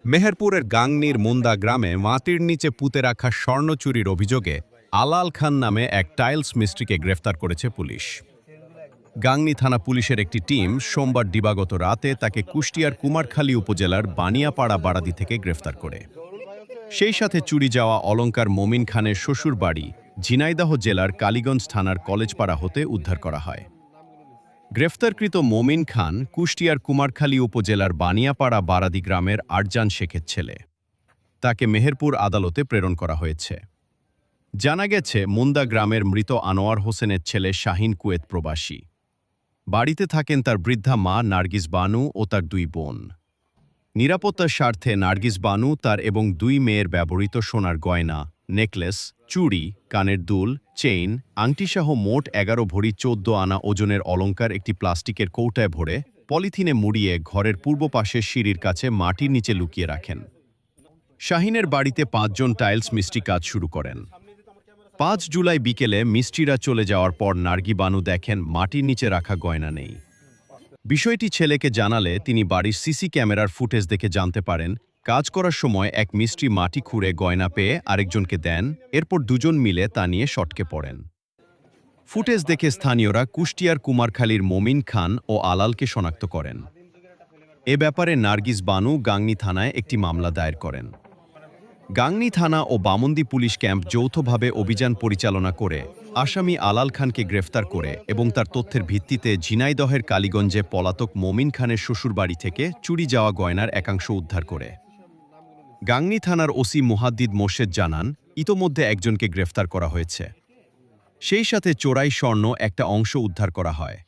মেহেরপুরের গাংনীর মুন্দা গ্রামে মাটির নিচে পুঁতে রাখা স্বর্ণ চুরির অভিযোগে আলাল খান নামে এক টাইলস মিস্ত্রিকে গ্রেফতার করেছে পুলিশ। গাংনী থানা পুলিশের একটি টিম সোমবার দিবাগত রাতে তাকে কুষ্টিয়ার কুমারখালী উপজেলার বানিয়াপাড়া বাড়াদি থেকে গ্রেফতার করে। সেই সাথে চুরি যাওয়া অলঙ্কার মমিন খানের শ্বশুর বাড়ি ঝিনাইদহ জেলার কালীগঞ্জ থানার কলেজপাড়া হতে উদ্ধার করা হয়। গ্রেফতারকৃত মমিন খান কুষ্টিয়ার কুমারখালী উপজেলার বানিয়াপাড়া বারাদি গ্রামের আরজান শেখের ছেলে। তাকে মেহেরপুর আদালতে প্রেরণ করা হয়েছে। জানা গেছে, মুন্দা গ্রামের মৃত আনোয়ার হোসেনের ছেলে শাহিন কুয়েত প্রবাসী। বাড়িতে থাকেন তার বৃদ্ধা মা নার্গিস বানু ও তার দুই বোন। নিরাপত্তার স্বার্থে নার্গিস বানু তার এবং দুই মেয়ের ব্যবহৃত সোনার গয়না, নেকলেস, চুড়ি, কানের দুল, চেইন, আংটিসহ মোট 11 ভরি 14 আনা ওজনের অলঙ্কার একটি প্লাস্টিকের কৌটায় ভরে পলিথিনে মুড়িয়ে ঘরের পূর্ব পাশের সিঁড়ির কাছে মাটির নিচে লুকিয়ে রাখেন। শাহিনের বাড়িতে 5 জন টাইলস মিস্ত্রি কাজ শুরু করেন। 5 জুলাই বিকেলে মিস্ত্রিরা চলে যাওয়ার পর নার্গি বানু দেখেন মাটির নিচে রাখা গয়না নেই। বিষয়টি ছেলেকে জানালে তিনি বাড়ির সিসি ক্যামেরার ফুটেজ দেখে জানতে পারেন কাজ করার সময় এক মিস্ত্রি মাটি খুঁড়ে গয়না পেয়ে আরেকজনকে দেন, এরপর দুজন মিলে তা নিয়ে সটকে পড়েন। ফুটেজ দেখে স্থানীয়রা কুষ্টিয়ার কুমারখালীর মমিন খান ও আলালকে শনাক্ত করেন। এ ব্যাপারে নার্গিস বানু গাংনী থানায় একটি মামলা দায়ের করেন। গাংনী থানা ও বামন্দি পুলিশ ক্যাম্প যৌথভাবে অভিযান পরিচালনা করে আসামি আলাল খানকে গ্রেফতার করে এবং তার তথ্যের ভিত্তিতে ঝিনাইদহের কালীগঞ্জে পলাতক মমিন খানের শ্বশুরবাড়ি থেকে চুরি যাওয়া গয়নার একাংশ উদ্ধার করে। গাংনী থানার ওসি মুহাদ্দিদ মোর্শেদ জানান, ইতোমধ্যে একজনকে গ্রেফতার করা হয়েছে। সেই সাথে চোরাই স্বর্ণ একটা অংশ উদ্ধার করা হয়।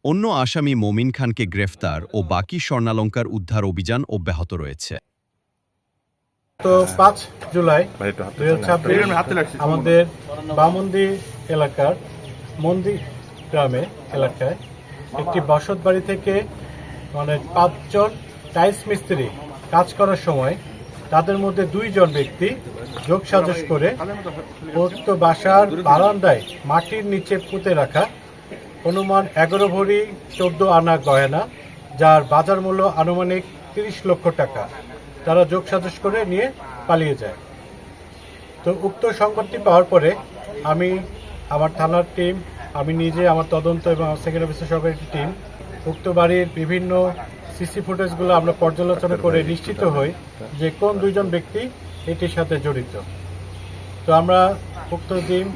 অন্য আসামি মমিন খানকে গ্রেফতার ও বাকি স্বর্ণালঙ্কার উদ্ধার অভিযান অব্যাহত রয়েছে। তো 5 জুলাই 2026 আমাদের বামন্দি এলাকার মন্দির গ্রামে এলাকায় একটি বসত বাড়ি থেকে 5 জন টাইলস মিস্ত্রি কাজ করার সময় তাদের মধ্যে 2 জন ব্যক্তি যোগসাজশ করে উক্ত বাসার বারান্দায় মাটির নিচে পুঁতে রাখা অনুমান 11 ভরি 14 আনা গয়না, যার বাজার মূল্য আনুমানিক 30 লক্ষ টাকা তারা যোগসাজশ করে নিয়ে পালিয়ে যায়। তো উক্ত সংবাদটি পাওয়ার পরে আমি, আমার থানার টিম, আমি নিজে, আমার তদন্ত এবং আমার সেকেন্ড অফিসার সহকারী একটি টিম উক্ত বাড়ির বিভিন্ন সিসি ফুটেজগুলো আমরা পর্যালোচনা করে নিশ্চিত হই যে কোন 2 জন ব্যক্তি এটির সাথে জড়িত। তো আমরা উক্ত দিন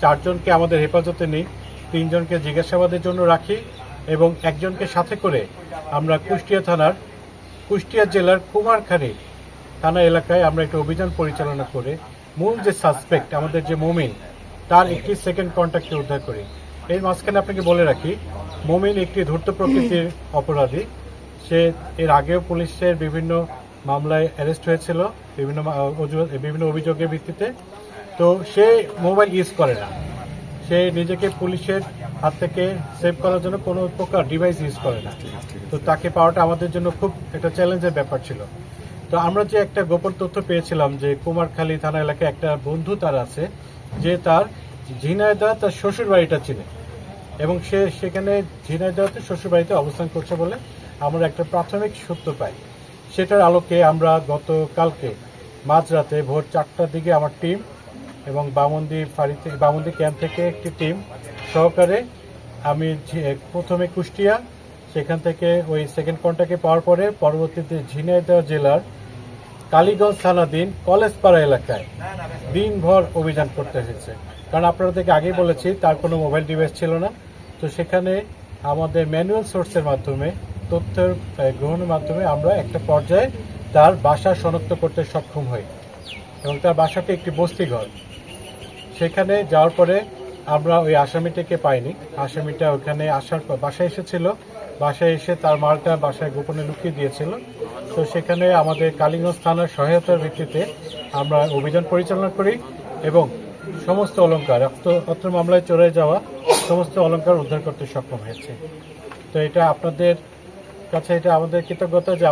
4 জনকে আমাদের হেফাজতে নিই, 3 জনকে জিজ্ঞাসাবাদের জন্য রাখি এবং একজনকে সাথে করে আমরা কুষ্টিয়া জেলার কুমারখালী থানা এলাকায় আমরা একটা অভিযান পরিচালনা করে মূল যে সাসপেক্ট আমাদের যে মমিন, তার একটি সেকেন্ড কন্ট্যাক্টকে উদ্ধার করি। এর মাঝখানে আপনাকে বলে রাখি, মমিন একটি ধূর্ত প্রকৃতির অপরাধী। সে এর আগেও পুলিশের বিভিন্ন মামলায় অ্যারেস্ট হয়েছিল বিভিন্ন অভিযোগের ভিত্তিতে। তো সে মোবাইল ইউজ করে না, সে নিজেকে পুলিশের হাত থেকে সেভ করার জন্য কোনো প্রকার ডিভাইস ইউজ করে না। তো তাকে পাওয়াটা আমাদের জন্য খুব একটা চ্যালেঞ্জের ব্যাপার ছিল। তো আমরা যে একটা গোপন তথ্য পেয়েছিলাম যে কুমারখালী থানা এলাকায় একটা বন্ধু তার আছে, যে তার ঝিনাইদহ তার শ্বশুর বাড়িটা চিনে এবং সে সেখানে ঝিনাইদহতে শ্বশুর বাড়িতে অবস্থান করছে বলে আমরা একটা প্রাথমিক সূত্র পাই। সেটার আলোকে আমরা গতকালকে মাঝরাতে ভোর 4টার দিকে আমার টিম এবং বামন্দি ক্যাম্প থেকে একটি টিম সহকারে আমি প্রথমে কুষ্টিয়া, সেখান থেকে ওই সেকেন্ড কন্ট্যাক্টে পাওয়ার পরে পরবর্তীতে ঝিনাইদহ জেলার কালীগঞ্জ থানাধীন কলেজপাড়া এলাকায় দিনভর অভিযান করতে হয়েছে। কারণ আপনাদেরকে আগেই বলেছি তার কোনো মোবাইল ডিভাইস ছিল না। তো সেখানে আমাদের ম্যানুয়াল সোর্সের মাধ্যমে, তথ্যের গ্রহণের মাধ্যমে আমরা একটা পর্যায়ে তার বাসা শনাক্ত করতে সক্ষম হই এবং তার বাসাটি একটি বস্তিঘর। সেখানে যাওয়ার পরে আমরা ওই আসামিটিকে পাইনি। আসামিটা ওখানে আসার পর বাসায় এসেছিল, বাসায় এসে তার মালটা বাসায় গোপনে লুকিয়ে দিয়েছিল। তো সেখানে আমাদের কালীগঞ্জ থানার সহায়তার ভিত্তিতে আমরা অভিযান পরিচালনা করি এবং সমস্ত অলঙ্কার, অত্র মামলায় চলে যাওয়া সমস্ত অলঙ্কার উদ্ধার করতে সক্ষম হয়েছে। তো এটা আপনাদের কাছে এটা আমাদের কৃতজ্ঞতা যে